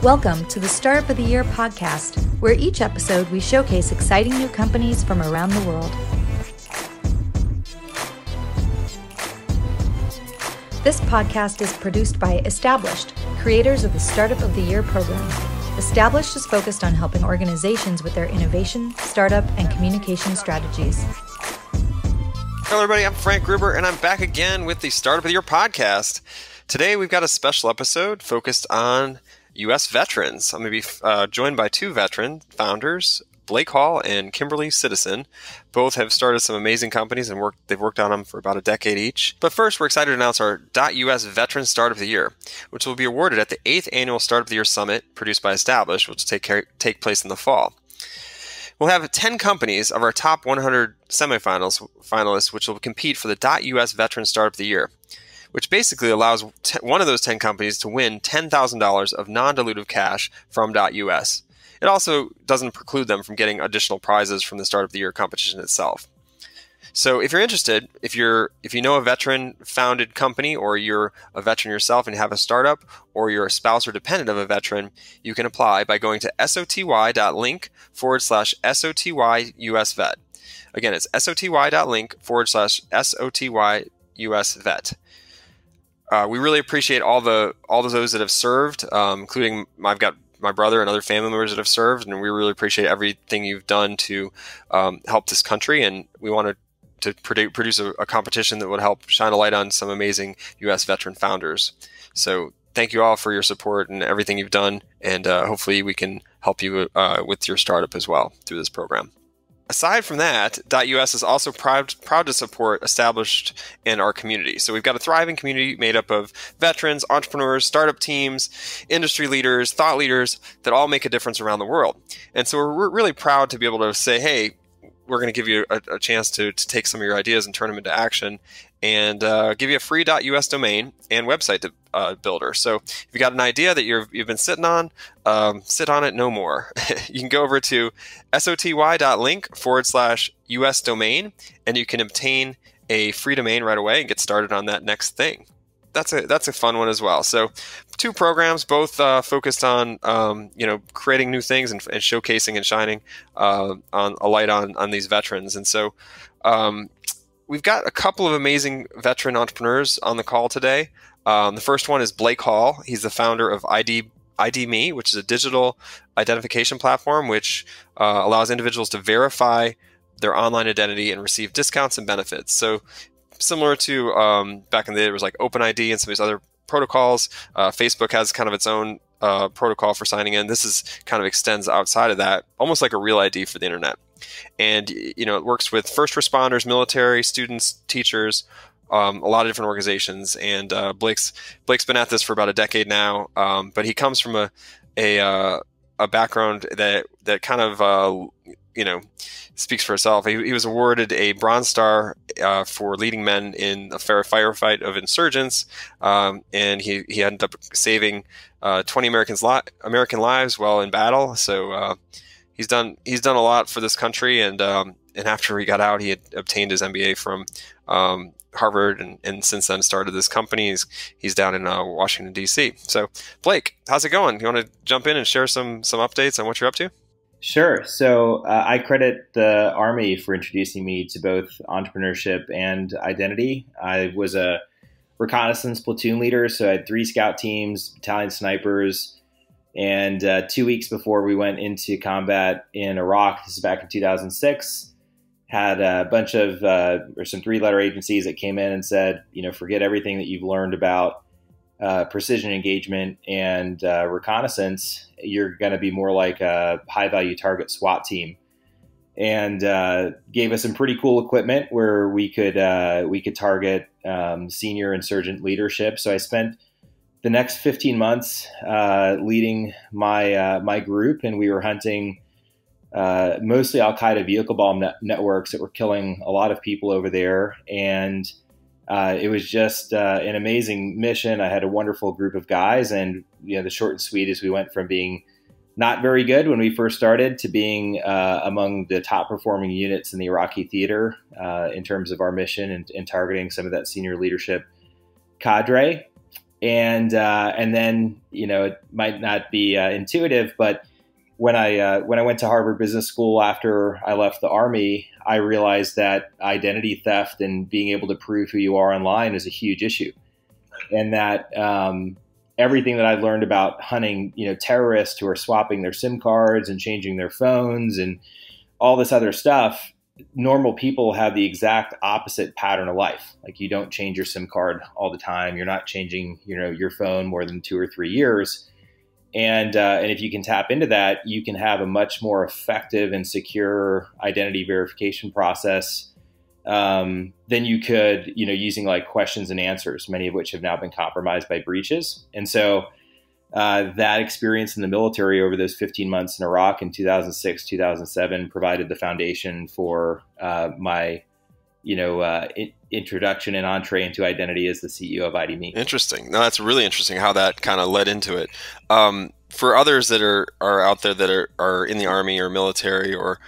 Welcome to the Startup of the Year podcast, where each episode we showcase exciting new companies from around the world. This podcast is produced by Established, creators of the Startup of the Year program. Established is focused on helping organizations with their innovation, startup, and communication strategies. Hello everybody, I'm Frank Gruber, and I'm back again with the Startup of the Year podcast. Today we've got a special episode focused on U.S. veterans. I'm going to be joined by two veteran founders, Blake Hall and Kimberly Citizen. Both have started some amazing companies and they've worked on them for about a decade each. But first, we're excited to announce our .us Veteran Startup of the Year, which will be awarded at the 8th Annual Startup of the Year Summit produced by Established, which will take place in the fall. We'll have 10 companies of our top 100 finalists, which will compete for the .us Veteran Startup of the Year, which basically allows one of those 10 companies to win $10,000 of non-dilutive cash from .us. It also doesn't preclude them from getting additional prizes from the Startup of the Year competition itself. So if you're interested, if you know a veteran-founded company, or you're a veteran yourself and you have a startup, or you're a spouse or dependent of a veteran, you can apply by going to soty.link/SOTY-USVet. Again, it's soty.link/SOTY-USVet. We really appreciate all those that have served, including I've got my brother and other family members that have served, and we really appreciate everything you've done to help this country. And we wanted to produce a competition that would help shine a light on some amazing U.S. veteran founders. So thank you all for your support and everything you've done, and hopefully we can help you with your startup as well through this program. Aside from that, .us is also proud to support Established in our community. So we've got a thriving community made up of veterans, entrepreneurs, startup teams, industry leaders, thought leaders that all make a difference around the world. And so we're really proud to be able to say, hey, we're going to give you a chance to take some of your ideas and turn them into action, and give you a free .us domain and website builder. So if you got an idea that you've been sitting on, sit on it no more. You can go over to soty.link/US domain, and you can obtain a free domain right away and get started on that next thing. That's a fun one as well. So two programs, both focused on creating new things and showcasing and shining on a light on these veterans. And so we've got a couple of amazing veteran entrepreneurs on the call today. The first one is Blake Hall. He's the founder of IDMe, which is a digital identification platform which allows individuals to verify their online identity and receive discounts and benefits. So similar to back in the day, it was like OpenID and some of these other protocols. Facebook has kind of its own protocol for signing in. This is kind of extends outside of that, almost like a real ID for the internet. And it works with first responders, military, students, teachers, a lot of different organizations. And Blake's been at this for about a decade now, but he comes from a background that kind of speaks for itself. He was awarded a Bronze Star for leading men in a fair firefight of insurgents, and he ended up saving 20 American lives while in battle. So he's done a lot for this country, and after he got out, he had obtained his MBA from Harvard, and since then started this company. He's down in Washington, D.C. So Blake, how's it going? You want to jump in and share some updates on what you're up to? Sure. So I credit the Army for introducing me to both entrepreneurship and identity. I was a reconnaissance platoon leader, so I had 3 scout teams, battalion snipers, and 2 weeks before we went into combat in Iraq, this is back in 2006, had a bunch of some 3-letter agencies that came in and said, forget everything that you've learned about precision engagement and reconnaissance. You're going to be more like a high-value target SWAT team, and gave us some pretty cool equipment where we could target senior insurgent leadership. So I spent the next 15 months leading my group, and we were hunting mostly Al-Qaeda vehicle bomb networks that were killing a lot of people over there. And it was just an amazing mission. I had a wonderful group of guys, and the short and sweet is we went from being not very good when we first started to being among the top performing units in the Iraqi theater in terms of our mission and targeting some of that senior leadership cadre. And then, it might not be intuitive, but when I went to Harvard Business School after I left the Army, I realized that identity theft and being able to prove who you are online is a huge issue, and that everything that I've learned about hunting, terrorists who are swapping their SIM cards and changing their phones and all this other stuff, normal people have the exact opposite pattern of life. Like, you don't change your SIM card all the time. You're not changing, your phone more than 2 or 3 years. And if you can tap into that, you can have a much more effective and secure identity verification process than you could, using like questions and answers, many of which have now been compromised by breaches. And so that experience in the military over those 15 months in Iraq in 2006, 2007 provided the foundation for my introduction and entree into identity as the CEO of IDMe. Interesting. No, that's really interesting how that kind of led into it. For others that are out there that are in the Army or military or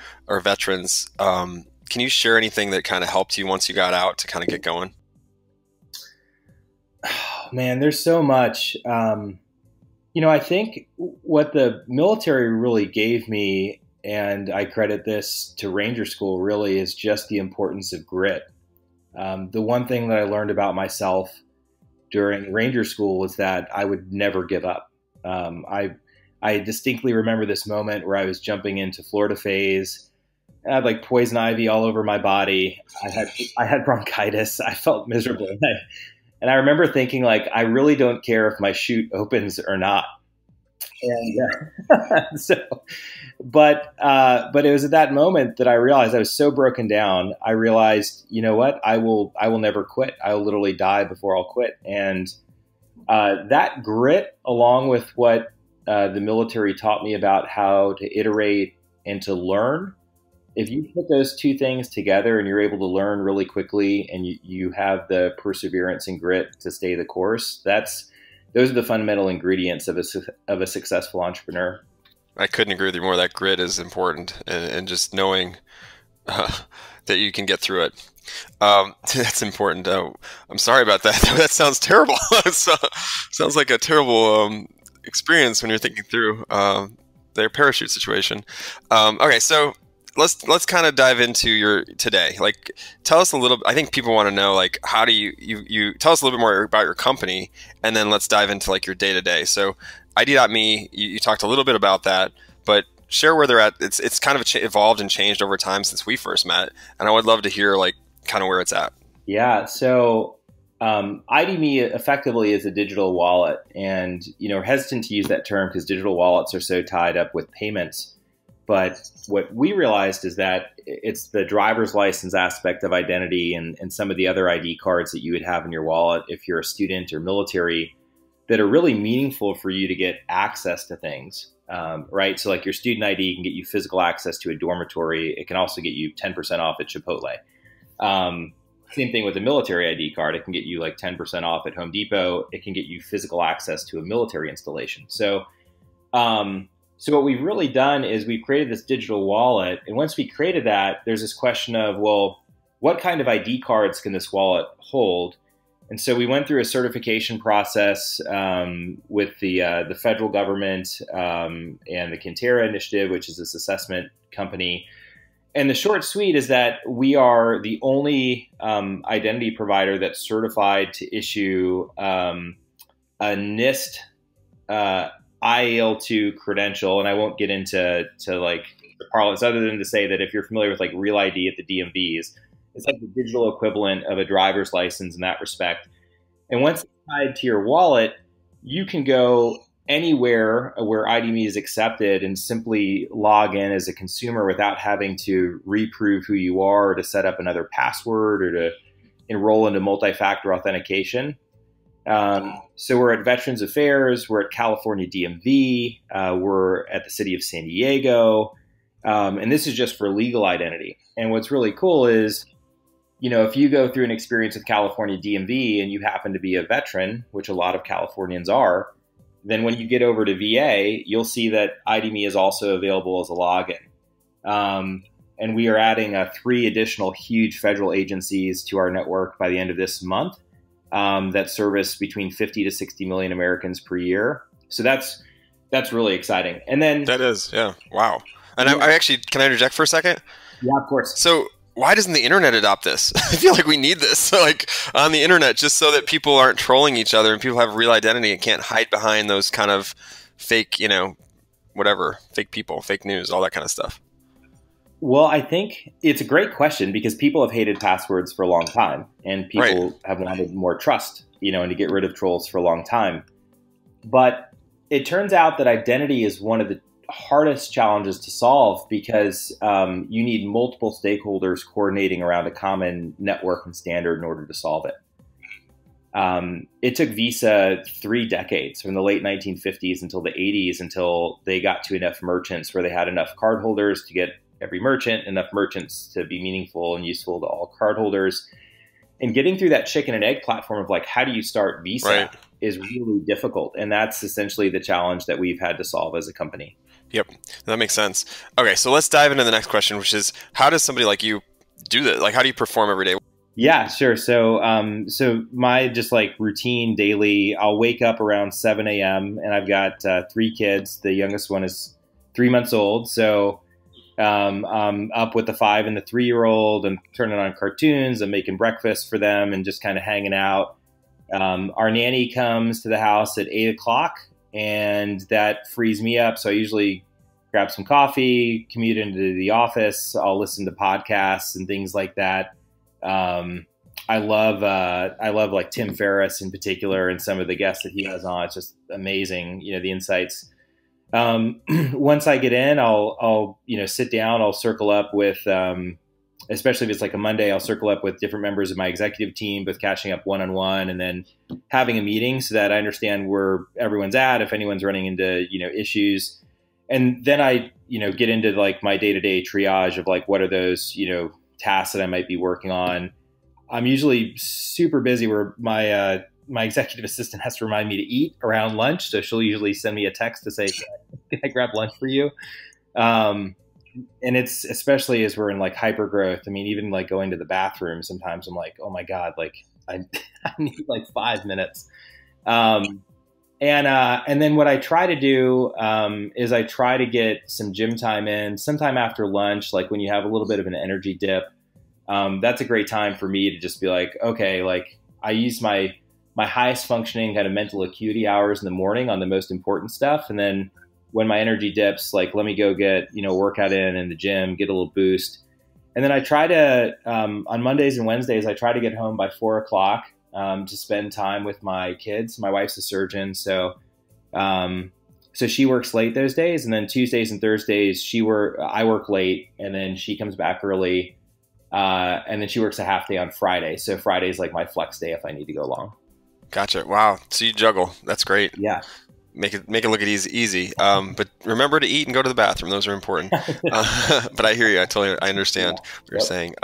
veterans, can you share anything that kind of helped you once you got out to kind of get going? Oh, man, there's so much. I think what the military really gave me, and I credit this to Ranger School, really is just the importance of grit. The one thing that I learned about myself during Ranger School was that I would never give up. I distinctly remember this moment where I was jumping into Florida phase. I had like poison ivy all over my body. I had bronchitis. I felt miserable. And I remember thinking, like, I really don't care if my chute opens or not. And but it was at that moment that I realized I was so broken down. I realized, you know what? I will never quit. I will literally die before I'll quit. And that grit, along with what the military taught me about how to iterate and to learn, if you put those two things together and you're able to learn really quickly and you have the perseverance and grit to stay the course, those are the fundamental ingredients of a successful entrepreneur. I couldn't agree with you more. That grit is important, and just knowing that you can get through it. That's important. I'm sorry about that. That sounds terrible. Sounds like a terrible experience when you're thinking through their parachute situation. Okay, so let's kind of dive into your today. Like, tell us a little. I think people want to know, like, how do you tell us a little bit more about your company, and then let's dive into like your day to day. So, ID.me, you talked a little bit about that, but share where they're at. It's kind of evolved and changed over time since we first met, and I would love to hear like kind of where it's at. Yeah. So, IDMe effectively is a digital wallet, and hesitant to use that term because digital wallets are so tied up with payments. But what we realized is that it's the driver's license aspect of identity and some of the other ID cards that you would have in your wallet if you're a student or military that are really meaningful for you to get access to things, right? So like your student ID can get you physical access to a dormitory. It can also get you 10% off at Chipotle. Same thing with a military ID card. It can get you like 10% off at Home Depot. It can get you physical access to a military installation. So what we've really done is we've created this digital wallet. And once we created that, there's this question of, well, what kind of ID cards can this wallet hold? And so we went through a certification process with the federal government and the Quintera Initiative, which is this assessment company. And the short sweet is that we are the only identity provider that's certified to issue a NIST IAL2 credential, and I won't get into like the parlance other than to say that if you're familiar with like Real ID at the DMVs, it's like the digital equivalent of a driver's license in that respect. And once it's tied to your wallet, you can go anywhere where IDMe is accepted and simply log in as a consumer without having to reprove who you are or to set up another password or to enroll into multi-factor authentication. So we're at Veterans Affairs, we're at California DMV, we're at the city of San Diego, and this is just for legal identity. And what's really cool is, if you go through an experience with California DMV and you happen to be a veteran, which a lot of Californians are, then when you get over to VA, you'll see that IDMe is also available as a login. And we are adding 3 additional huge federal agencies to our network by the end of this month. that service between 50 to 60 million Americans per year. So that's really exciting. And then that is, yeah, wow. And I actually, can I interject for a second? Yeah, of course. So why doesn't the internet adopt this? I feel like we need this, like on the internet, just so that people aren't trolling each other and people have real identity and can't hide behind those kind of fake, whatever, fake people, fake news, all that kind of stuff. Well, I think it's a great question because people have hated passwords for a long time, and people have wanted more trust, and to get rid of trolls for a long time. But it turns out that identity is one of the hardest challenges to solve because you need multiple stakeholders coordinating around a common network and standard in order to solve it. It took Visa 3 decades, from the late 1950s until the 80s, until they got to enough merchants where they had enough cardholders to get every merchant, enough merchants to be meaningful and useful to all cardholders. And getting through that chicken and egg platform of like, how do you start Visa is really difficult. And that's essentially the challenge that we've had to solve as a company. Yep, that makes sense. Okay, so let's dive into the next question, which is, how does somebody like you do that? Like, how do you perform every day? Yeah, sure. So, my just like routine daily, I'll wake up around 7 a.m. and I've got 3 kids. The youngest one is 3 months old. So, I'm up with the 5 and the 3-year-old. I'm turning on cartoons. I'm making breakfast for them and just kind of hanging out. Our nanny comes to the house at 8 o'clock, and that frees me up. So I usually grab some coffee, commute into the office. I'll listen to podcasts and things like that. I love like Tim Ferriss in particular, and some of the guests that he has on. It's just amazing, the insights. Once I get in, I'll sit down. I'll circle up with, especially if it's like a Monday, I'll circle up with different members of my executive team, both catching up one-on-one and then having a meeting so that I understand where everyone's at, if anyone's running into, issues. And then I, get into like my day-to-day triage of like, what are those, tasks that I might be working on. I'm usually super busy where my executive assistant has to remind me to eat around lunch. So she'll usually send me a text to say, can I grab lunch for you? And it's especially as we're in like hyper growth. I mean, even like going to the bathroom, sometimes I'm like, oh my God, like I need like 5 minutes. And then what I try to do is I try to get some gym time in sometime after lunch, like when you have a little bit of an energy dip. That's a great time for me to just be like, okay, like I use my highest functioning kind of mental acuity hours in the morning on the most important stuff. And then when my energy dips, like, let me go get, workout in the gym, get a little boost. And then I try to, on Mondays and Wednesdays, I try to get home by 4 o'clock to spend time with my kids. My wife's a surgeon. So she works late those days. And then Tuesdays and Thursdays, I work late, and then she comes back early. And then she works a half day on Friday. So Friday is like my flex day if I need to go long. Gotcha. Wow. So you juggle. That's great. Yeah. Make it look easy. But remember to eat and go to the bathroom. Those are important. But I hear you. I understand what you're saying.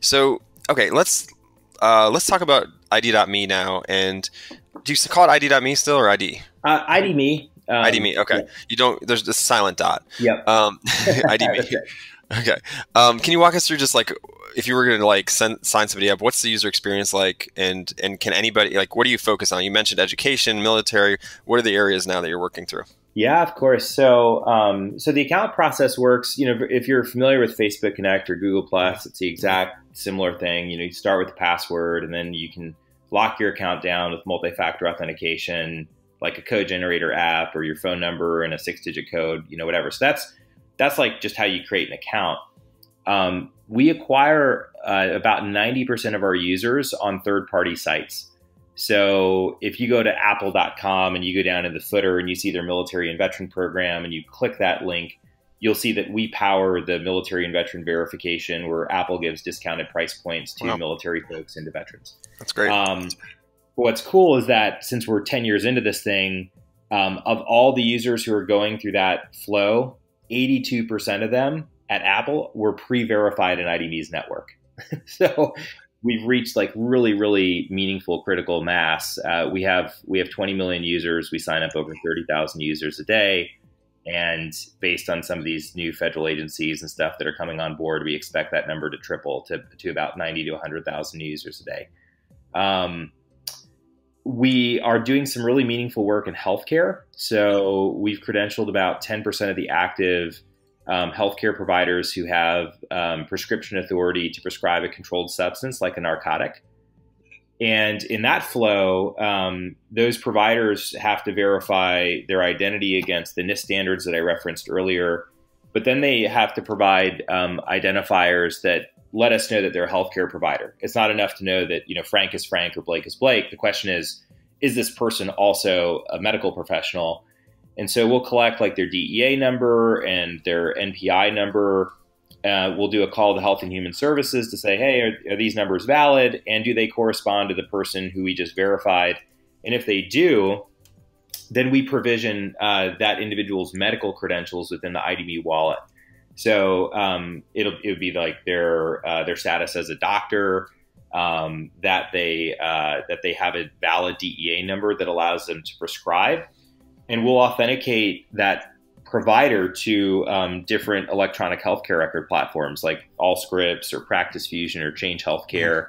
So, okay, let's talk about ID.me now. And do you call it ID.me still or ID? IDMe. IDMe. Okay. Yeah. You don't, there's this silent dot. Yep. IDMe. Okay. Can you walk us through just like, if you were going to like sign somebody up, what's the user experience like? And can anybody, like, what do you focus on? You mentioned education, military. What are the areas now that you're working through? Yeah, of course. So the account process works, if you're familiar with Facebook Connect or Google Plus, it's the exact similar thing. You start with the password, and then you can lock your account down with multi-factor authentication, like a code generator app or your phone number and a 6-digit code, whatever. So that's like just how you create an account. We acquire about 90% of our users on third-party sites. So if you go to apple.com and you go down in the footer and you see their military and veteran program and you click that link, you'll see that we power the military and veteran verification where Apple gives discounted price points to military folks and to veterans. That's great. What's cool is that since we're 10 years into this thing, of all the users who are going through that flow, 82% of them at Apple were pre-verified in IDMe's network. So we've reached like really, really meaningful critical mass. We have 20 million users. We sign up over 30,000 users a day. And based on some of these new federal agencies and stuff that are coming on board, we expect that number to triple to about 90 to 100,000 users a day. we are doing some really meaningful work in healthcare. So we've credentialed about 10% of the active healthcare providers who have prescription authority to prescribe a controlled substance like a narcotic. And in that flow, those providers have to verify their identity against the NIST standards that I referenced earlier. But then they have to provide identifiers that let us know that they're a healthcare provider. It's not enough to know that, Frank is Frank or Blake is Blake. The question is this person also a medical professional? And so we'll collect like their DEA number and their NPI number. We'll do a call to Health and Human Services to say, hey, are these numbers valid? And do they correspond to the person who we just verified? And if they do, then we provision that individual's medical credentials within the IDMe wallet. So it would be like their status as a doctor, that they have a valid DEA number that allows them to prescribe, and we'll authenticate that provider to different electronic healthcare record platforms like Allscripts or Practice Fusion or Change Healthcare.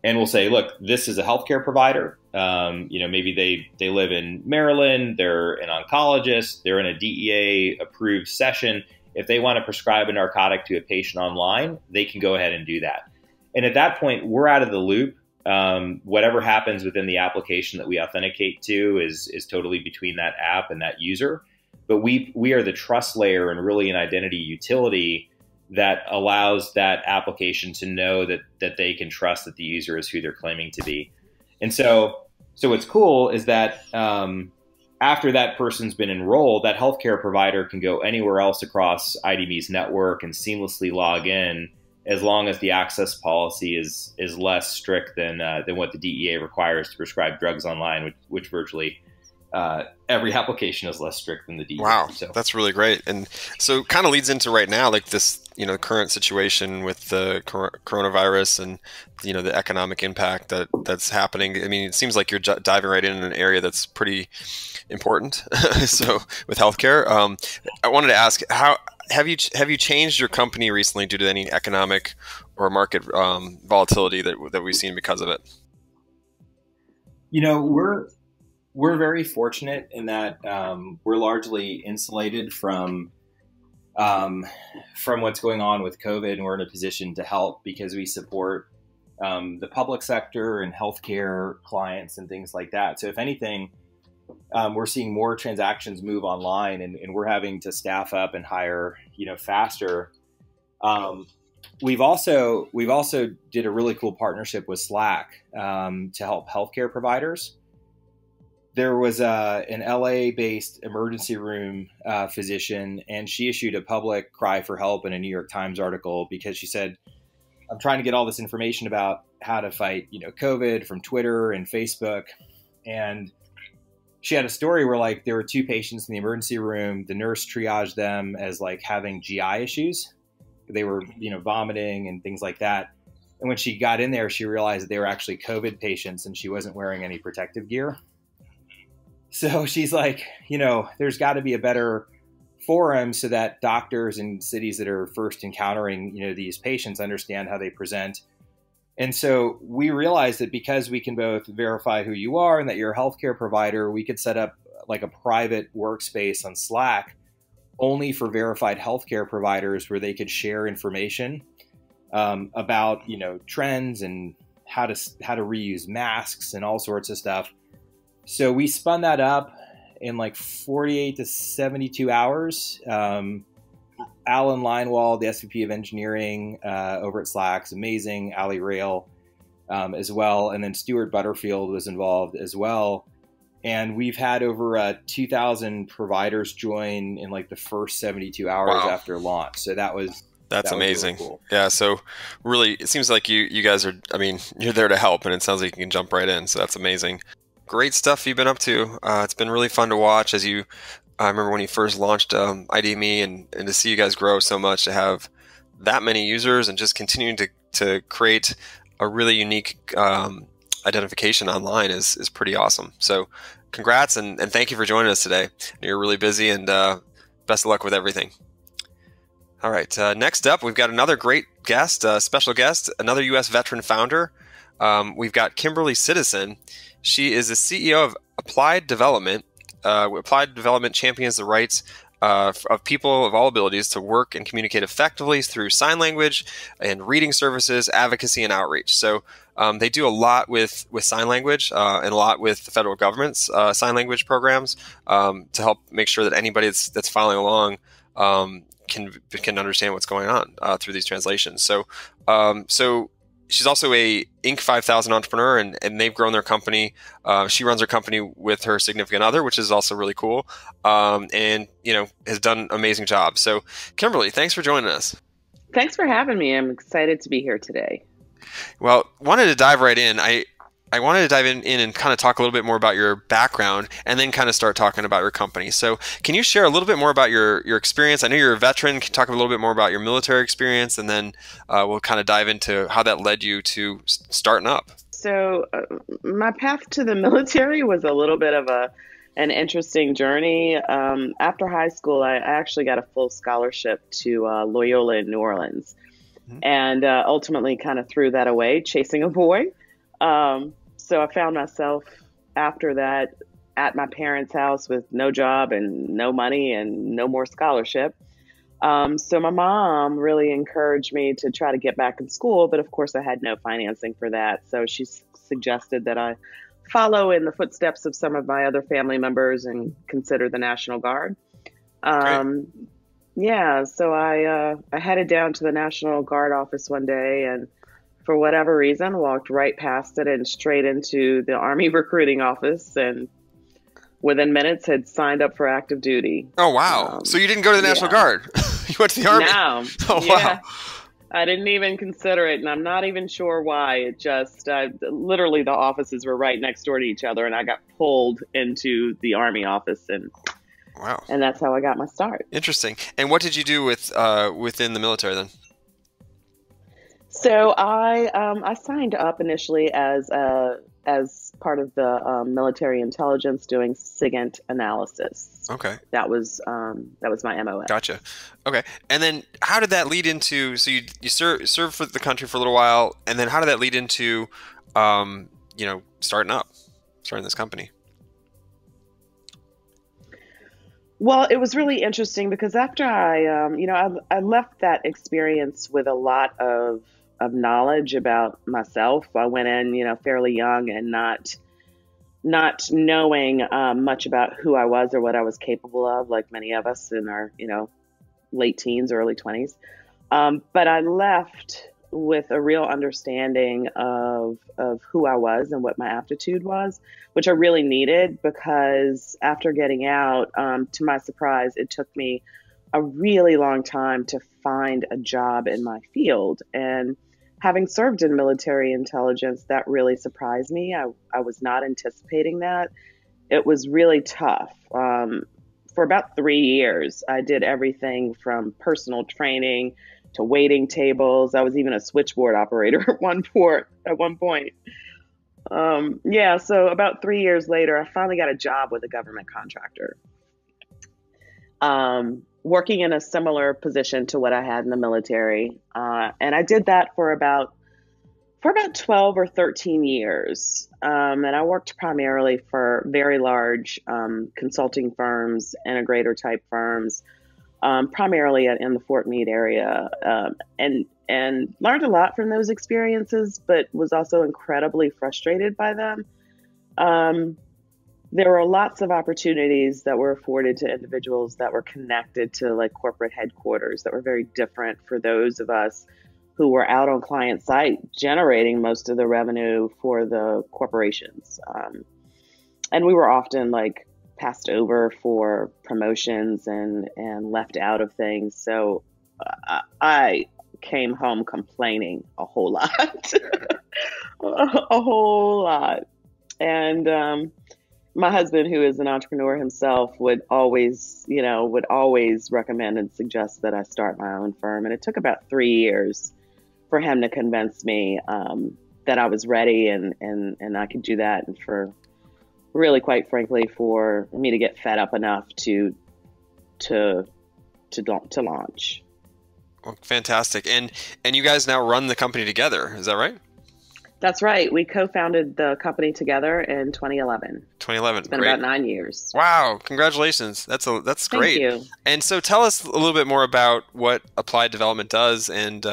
And we'll say, look, this is a healthcare provider. Maybe they live in Maryland, they're an oncologist, they're in a DEA approved session. If they want to prescribe a narcotic to a patient online, they can go ahead and do that. And at that point, we're out of the loop. Whatever happens within the application that we authenticate to is totally between that app and that user. But we are the trust layer and really an identity utility that allows that application to know that they can trust that the user is who they're claiming to be. And so what's cool is that after that person's been enrolled, that healthcare provider can go anywhere else across IDMe's network and seamlessly log in, as long as the access policy is less strict than what the DEA requires to prescribe drugs online, which virtually every application is less strict than the DEA. Wow, so that's really great. And so kind of leads into right now, like this, current situation with the coronavirus and, the economic impact that's happening. I mean, it seems like you're diving right in an area that's pretty important. So with healthcare, I wanted to ask, how have you changed your company recently due to any economic or market volatility that we've seen because of it? We're very fortunate in that we're largely insulated from what's going on with COVID, and we're in a position to help because we support the public sector and healthcare clients and things like that. So if anything, we're seeing more transactions move online, and we're having to staff up and hire, faster. We've also did a really cool partnership with Slack to help healthcare providers. There was an LA-based emergency room physician, and she issued a public cry for help in a New York Times article because she said, I'm trying to get all this information about how to fight, COVID from Twitter and Facebook. And she had a story where there were two patients in the emergency room. The nurse triaged them as having GI issues. They were, vomiting and things like that. And when she got in there, she realized that they were actually COVID patients and she wasn't wearing any protective gear. So she's like, there's got to be a better forum so that doctors in cities that are first encountering, these patients understand how they present. And so we realized that because we can both verify who you are and that you're a healthcare provider, we could set up a private workspace on Slack only for verified healthcare providers where they could share information about, trends and how to reuse masks and all sorts of stuff. So we spun that up in 48 to 72 hours. Alan Leinwald, the SVP of engineering over at Slack, is amazing. Ali Rail as well. And then Stuart Butterfield was involved as well. And we've had over 2,000 providers join in the first 72 hours after launch. So that's amazing. Really cool. Yeah. So really, it seems like you guys are, you're there to help, and it sounds like you can jump right in. So that's amazing. Great stuff you've been up to. It's been really fun to watch I remember when you first launched IDMe and to see you guys grow so much, to have that many users and just continuing to create a really unique identification online is pretty awesome. So congrats and thank you for joining us today. You're really busy, and best of luck with everything. All right. Next up, we've got another great guest, special guest, another U.S. veteran founder. We've got Kimberly Citizen. She is the CEO of Applied Development. Applied Development champions the rights of people of all abilities to work and communicate effectively through sign language and reading services, advocacy, and outreach. So they do a lot with sign language and a lot with the federal government's sign language programs to help make sure that anybody that's following along can understand what's going on through these translations. So she's also a Inc. 5000 entrepreneur, and they've grown their company. She runs her company with her significant other, which is also really cool, and has done an amazing job. So, Kimberly, thanks for joining us. Thanks for having me. I'm excited to be here today. Well, wanted to dive right in. I wanted to dive in and kind of talk a little bit more about your background and then kind of start talking about your company. So can you share a little bit more about your experience? I know you're a veteran. Can you talk a little bit more about your military experience, and then we'll kind of dive into how that led you to starting up. So my path to the military was a little bit of an interesting journey. After high school, I actually got a full scholarship to Loyola in New Orleans, and ultimately kind of threw that away, chasing a boy. So I found myself after that at my parents' house with no job and no money and no more scholarship. So my mom really encouraged me to try to get back in school, but of course I had no financing for that. So she suggested that I follow in the footsteps of some of my other family members and consider the National Guard. Yeah, so I headed down to the National Guard office one day and for whatever reason, walked right past it and straight into the Army recruiting office, and within minutes had signed up for active duty. Oh, wow. So you didn't go to the National Guard? You went to the Army? No. Oh, wow. I didn't even consider it, and I'm not even sure why. It just, literally the offices were right next door to each other, and I got pulled into the Army office, and wow. And that's how I got my start. Interesting. And what did you do within the military then? So I signed up initially as part of the military intelligence doing SIGINT analysis. Okay. That was my MOS. Gotcha. Okay. And then how did that lead into, so you served for the country for a little while, and then how did that lead into starting this company? Well, it was really interesting because after I left that experience with a lot of knowledge about myself. I went in, fairly young and not knowing much about who I was or what I was capable of, like many of us in our, late teens, early 20s. But I left with a real understanding of who I was and what my aptitude was, which I really needed because after getting out, to my surprise, it took me a really long time to find a job in my field. And having served in military intelligence, that really surprised me. I was not anticipating that. It was really tough. For about 3 years, I did everything from personal training to waiting tables. I was even a switchboard operator at one point. So about 3 years later, I finally got a job with a government contractor. Working in a similar position to what I had in the military. And I did that for about 12 or 13 years. And I worked primarily for very large consulting firms, integrator type firms, primarily in the Fort Meade area, and learned a lot from those experiences, but was also incredibly frustrated by them. There were lots of opportunities that were afforded to individuals that were connected to like corporate headquarters that were very different for those of us who were out on client site generating most of the revenue for the corporations. And we were often like passed over for promotions and left out of things. So I came home complaining a whole lot, a whole lot. And my husband, who is an entrepreneur himself, would always recommend and suggest that I start my own firm. And it took about 3 years for him to convince me that I was ready and I could do that, and for really, quite frankly, for me to get fed up enough to launch. Well, fantastic. And you guys now run the company together, is that right? That's right. We co-founded the company together in 2011. 2011. It's been Great. about 9 years. Wow. Congratulations. That's great. Thank you. And so tell us a little bit more about what applied development does and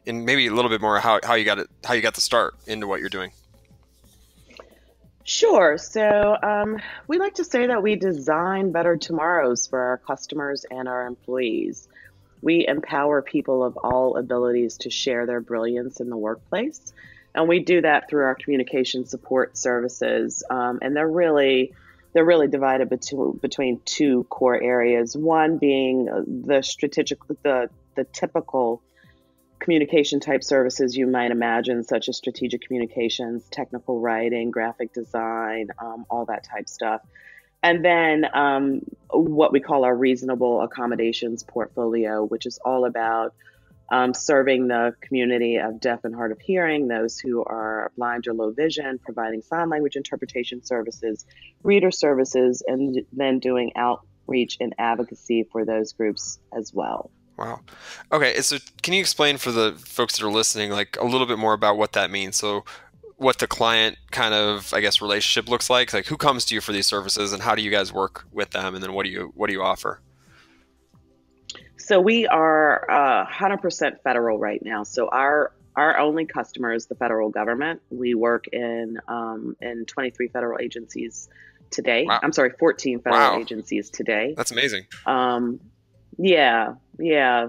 maybe a little bit more how you got the start into what you're doing. Sure. So we like to say that we design better tomorrows for our customers and our employees. We empower people of all abilities to share their brilliance in the workplace. And we do that through our communication support services. And they're really divided between two core areas. One being the typical communication type services you might imagine, such as strategic communications, technical writing, graphic design, all that type stuff. And then what we call our reasonable accommodations portfolio, which is all about serving the community of deaf and hard of hearing, those who are blind or low vision, providing sign language interpretation services, reader services, and then doing outreach and advocacy for those groups as well. Wow. Okay. So can you explain for the folks that are listening, like a little bit more about what that means? So what the client kind of, I guess, relationship looks like who comes to you for these services and how do you guys work with them? And then what do you offer? So we are 100% federal right now. So our only customer is the federal government. We work in 23 federal agencies today. Wow. I'm sorry, 14 federal agencies today. That's amazing. Yeah.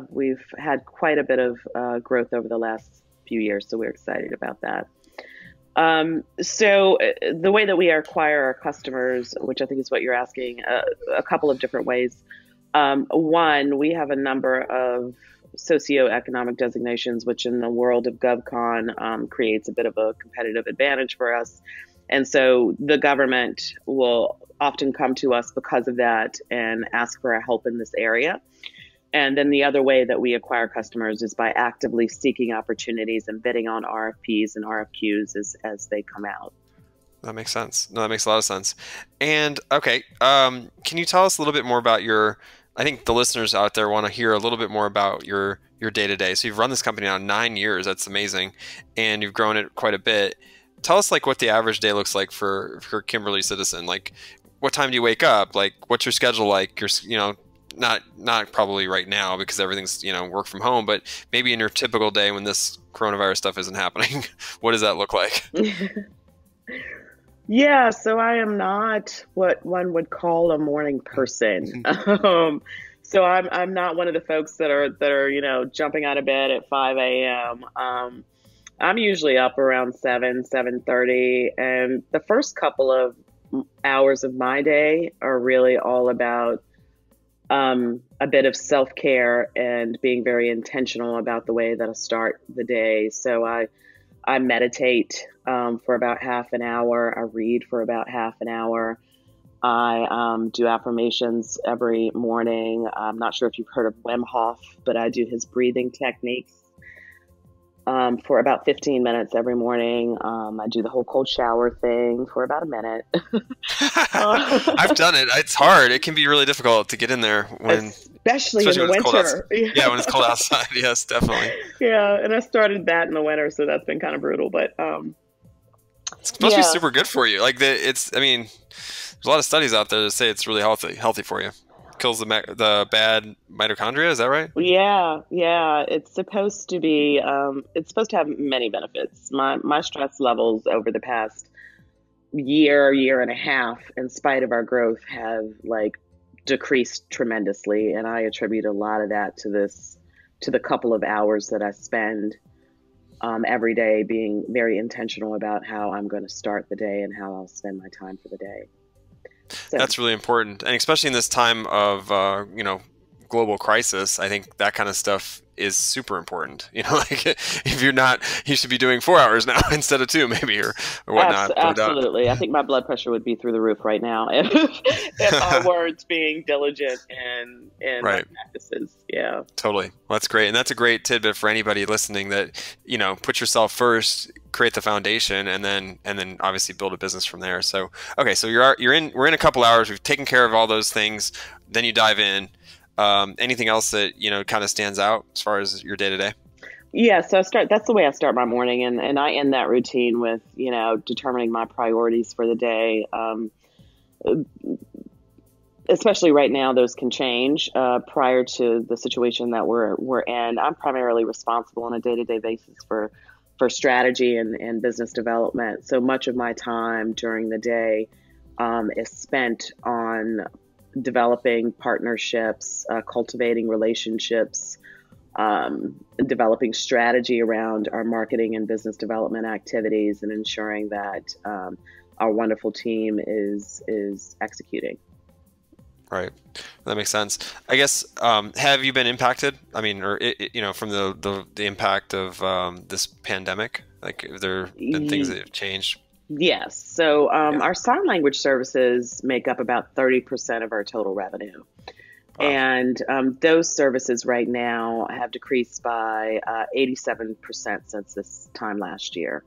We've had quite a bit of growth over the last few years, so we're excited about that. So the way that we acquire our customers, which I think is what you're asking, a couple of different ways. One, we have a number of socioeconomic designations, which in the world of GovCon creates a bit of a competitive advantage for us. And so the government will often come to us because of that and ask for our help in this area. And then the other way that we acquire customers is by actively seeking opportunities and bidding on RFPs and RFQs as they come out. That makes sense. No, that makes a lot of sense. And okay, can you tell us a little bit more about I think the listeners out there want to hear a little bit more about your day-to-day. So you've run this company now 9 years. That's amazing. And you've grown it quite a bit. Tell us what the average day looks like for Kimberly Citizen. What time do you wake up? What's your schedule like? Not probably right now because everything's, work from home, but maybe in your typical day when this coronavirus stuff isn't happening, what does that look like? Yeah, so I am not what one would call a morning person. So I'm not one of the folks that are jumping out of bed at 5 a.m. I'm usually up around 7:30, and the first couple of hours of my day are really all about a bit of self-care and being very intentional about the way that I start the day. So I meditate for about half an hour. I read for about half an hour. I do affirmations every morning. I'm not sure if you've heard of Wim Hof, but I do his breathing techniques for about 15 minutes every morning. I do the whole cold shower thing for about a minute. I've done it. It's hard. It can be really difficult to get in there especially in the winter. Yeah, when it's cold outside. Yes, definitely. Yeah, and I started that in the winter, so that's been kind of brutal. But it's supposed to be super good for you. There's a lot of studies out there that say it's really healthy for you. Kills the bad mitochondria. Is that right? Yeah. It's supposed to be. It's supposed to have many benefits. My stress levels over the past year and a half, in spite of our growth, have decreased tremendously, and I attribute a lot of that to the couple of hours that I spend every day being very intentional about how I'm going to start the day and how I'll spend my time for the day. So that's really important, and especially in this time of global crisis, I think that kind of stuff is super important. If you're not, you should be doing 4 hours now instead of 2, maybe, or whatnot. Absolutely. I think my blood pressure would be through the roof right now if I weren't being diligent in my practices. Yeah. Totally. Well, that's great. And that's a great tidbit for anybody listening that, put yourself first, create the foundation, and then obviously build a business from there. So, okay. So we're in a couple hours. We've taken care of all those things. Then you dive in. Anything else that, kind of stands out as far as your day to day? Yeah, so that's the way I start my morning, and I end that routine with, determining my priorities for the day. Especially right now, those can change. Prior to the situation that we're in, I'm primarily responsible on a day-to-day basis for strategy and business development. So much of my time during the day is spent on developing partnerships, cultivating relationships, developing strategy around our marketing and business development activities, and ensuring that our wonderful team is executing. Right. That makes sense. I guess, have you been impacted? I mean, or, from the impact of this pandemic? Like, have there been things that have changed? Yes. So our sign language services make up about 30% of our total revenue. Wow. And those services right now have decreased by 87% since this time last year.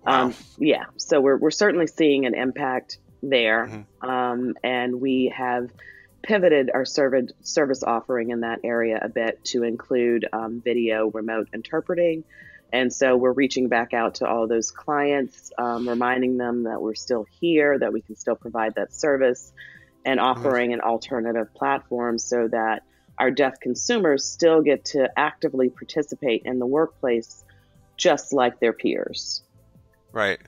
Wow. Yeah. So we're certainly seeing an impact there. Mm-hmm. And we have pivoted our service offering in that area a bit to include video remote interpreting. And so we're reaching back out to all those clients, reminding them that we're still here, that we can still provide that service, and offering an alternative platform so that our deaf consumers still get to actively participate in the workplace just like their peers. Right.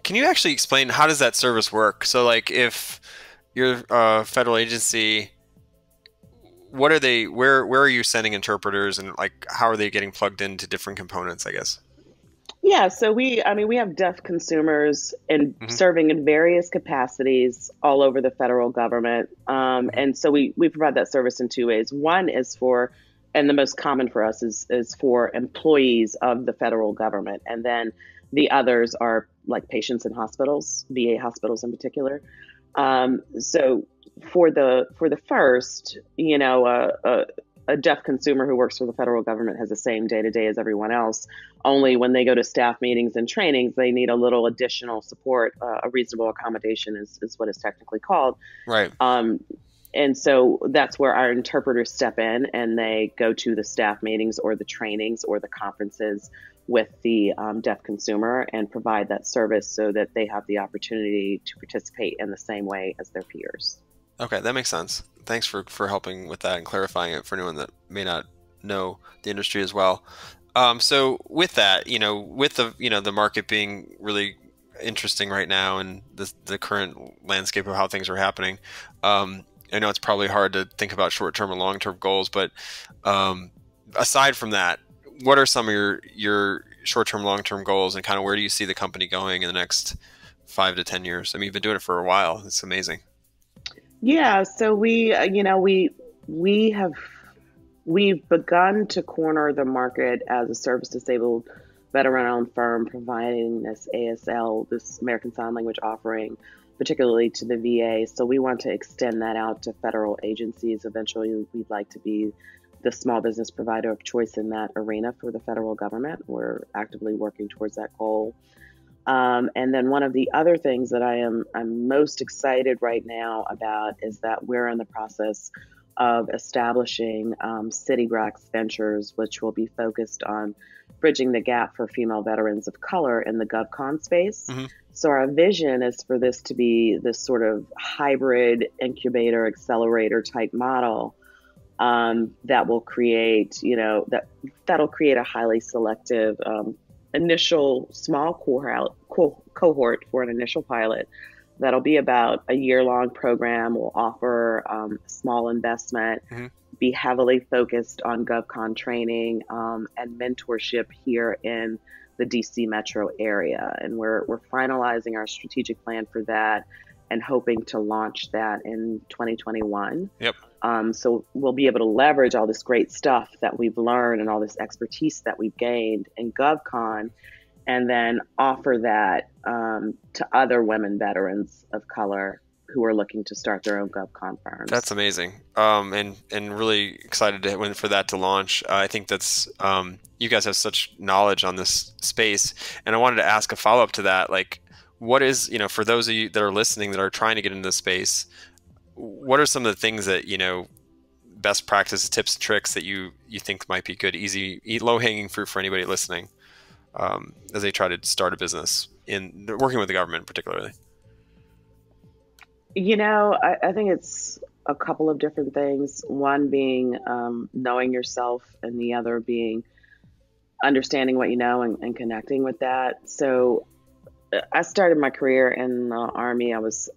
Can you actually explain, how does that service work? So, like, if you're a federal agency, what are they, where are you sending interpreters, and like, how are they getting plugged into different components, I guess? Yeah, so we have deaf consumers and serving in various capacities all over the federal government. And so we provide that service in two ways. One is for, and the most common for us is for employees of the federal government. And then the others are like patients in hospitals, VA hospitals in particular. So for the first, a deaf consumer who works for the federal government has the same day-to-day as everyone else. Only when they go to staff meetings and trainings, they need a little additional support. A reasonable accommodation is what it's technically called. Right. And so that's where our interpreters step in, and they go to the staff meetings or the trainings or the conferences with the deaf consumer and provide that service so that they have the opportunity to participate in the same way as their peers. Okay, that makes sense. Thanks for helping with that and clarifying it for anyone that may not know the industry as well. So with that, with the market being really interesting right now and the current landscape of how things are happening, I know it's probably hard to think about short-term and long-term goals, but aside from that, what are some of your short-term, long-term goals, and kind of where do you see the company going in the next 5 to 10 years? I mean, you've been doing it for a while. It's amazing. Yeah, so we've begun to corner the market as a service disabled veteran-owned firm providing this ASL, this American Sign Language offering, particularly to the VA. So we want to extend that out to federal agencies. Eventually, we'd like to be the small business provider of choice in that arena for the federal government. We're actively working towards that goal. And then one of the other things that I'm most excited right now about is that we're in the process of establishing CityBrax Ventures, which will be focused on bridging the gap for female veterans of color in the GovCon space. Mm-hmm. So our vision is for this to be this sort of hybrid incubator accelerator type model that will create, that'll create a highly selective initial small cohort for an initial pilot. That'll be about a year-long program. We'll offer small investment, be heavily focused on GovCon training and mentorship here in the DC metro area. And we're finalizing our strategic plan for that and hoping to launch that in 2021. Yep. So we'll be able to leverage all this great stuff that we've learned and all this expertise that we've gained in GovCon, and then offer that to other women veterans of color who are looking to start their own GovCon firms. That's amazing, and really excited for that to launch. I think that's you guys have such knowledge on this space, and I wanted to ask a follow-up to that. Like, what is, for those of you that are listening that are trying to get into this space, what are some of the things that best practice tips and tricks that you think might be good, easy, low-hanging fruit for anybody listening as they try to start a business in working with the government particularly? I think it's a couple of different things. One being knowing yourself, and the other being understanding what you know and connecting with that. So I started my career in the Army. I was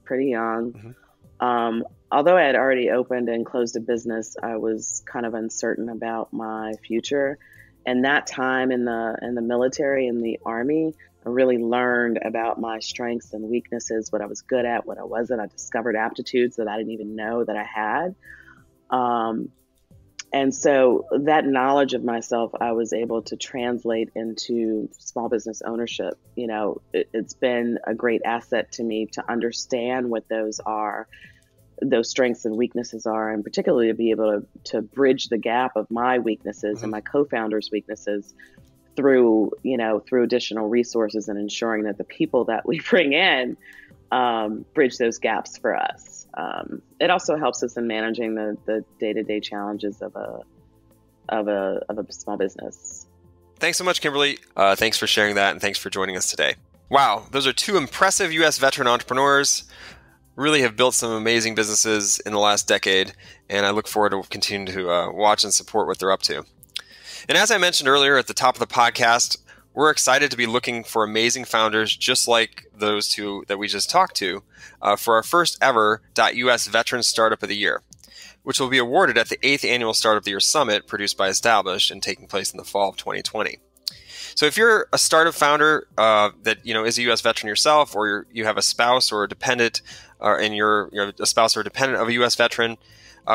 pretty young. Mm-hmm. Although I had already opened and closed a business, I was kind of uncertain about my future. And that time in the military, in the Army, I really learned about my strengths and weaknesses, what I was good at, what I wasn't. I discovered aptitudes that I didn't even know that I had. And so that knowledge of myself, I was able to translate into small business ownership. It's been a great asset to me to understand what those strengths and weaknesses are, and particularly to be able to bridge the gap of my weaknesses mm-hmm. and my co-founders' weaknesses through additional resources, and ensuring that the people that we bring in bridge those gaps for us. It also helps us in managing the day-to-day challenges of a small business. Thanks so much, Kimberly. Thanks for sharing that, and thanks for joining us today. Wow, those are two impressive U.S. veteran entrepreneurs. Really have built some amazing businesses in the last decade, and I look forward to continuing to watch and support what they're up to. And as I mentioned earlier at the top of the podcast, we're excited to be looking for amazing founders just like those two that we just talked to for our first ever .US Veteran Startup of the Year, which will be awarded at the 8th Annual Startup of the Year Summit produced by Established and taking place in the fall of 2020. So if you're a startup founder that is a U.S. veteran yourself, or you have a spouse or a dependent, and you're a spouse or a dependent of a U.S. veteran,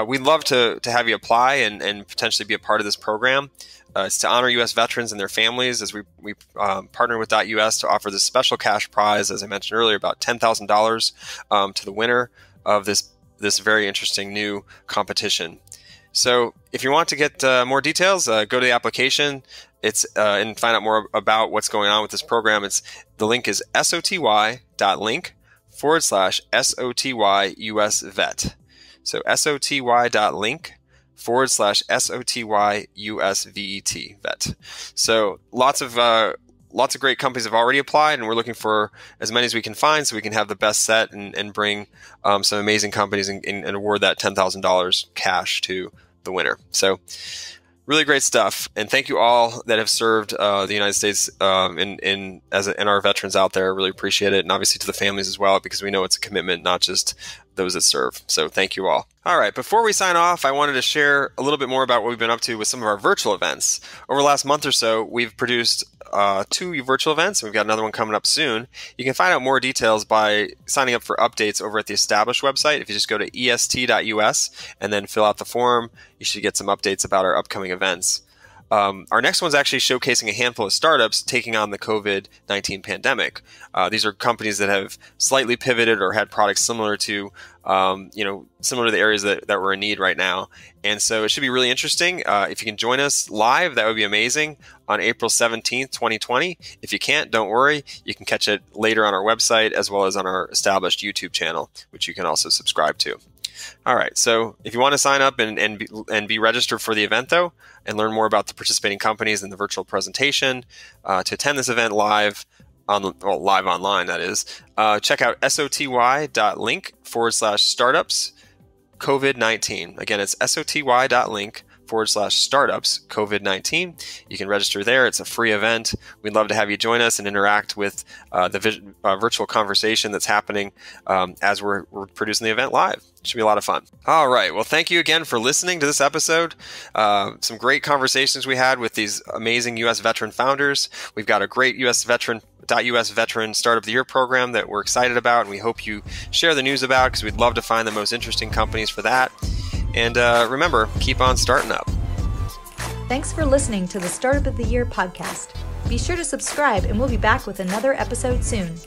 we'd love to have you apply and potentially be a part of this program. It's to honor U.S. veterans and their families, as we partner with .US to offer this special cash prize, as I mentioned earlier, about $10,000 to the winner of this very interesting new competition. So if you want to get more details, go to the application. And find out more about what's going on with this program. The link is soty.link/SOTY-US-VET. So soty.link/SOTY-US-VET. So lots of great companies have already applied, and we're looking for as many as we can find so we can have the best set and bring some amazing companies and award that $10,000 cash to the winner. So really great stuff, and thank you all that have served the United States and our veterans out there. Really appreciate it, and obviously to the families as well, because we know it's a commitment, not just those that serve. So thank you all. All right, before we sign off, I wanted to share a little bit more about what we've been up to with some of our virtual events. Over the last month or so, we've produced 2 virtual events, and we've got another one coming up soon. You can find out more details by signing up for updates over at the Established website. If you just go to est.us and then fill out the form, you should get some updates about our upcoming events. Our next one's actually showcasing a handful of startups taking on the COVID-19 pandemic. These are companies that have slightly pivoted or had products similar to the areas that we're in need right now. And so it should be really interesting. If you can join us live, that would be amazing, on April 17th, 2020. If you can't, don't worry. You can catch it later on our website as well as on our Established YouTube channel, which you can also subscribe to. All right, so if you want to sign up and be registered for the event, though, and learn more about the participating companies and the virtual presentation, to attend this event live online, that is, check out soty.link/startups COVID-19. Again, it's soty.link/startups COVID-19. You can register there. It's a free event. We'd love to have you join us and interact with the virtual conversation that's happening as we're producing the event live. It should be a lot of fun. All right. Well, thank you again for listening to this episode. Some great conversations we had with these amazing U.S. veteran founders. We've got a great U.S. Veteran Startup of the Year program that we're excited about, and we hope you share the news about, because we'd love to find the most interesting companies for that. And remember, keep on starting up. Thanks for listening to the Startup of the Year podcast. Be sure to subscribe, and we'll be back with another episode soon.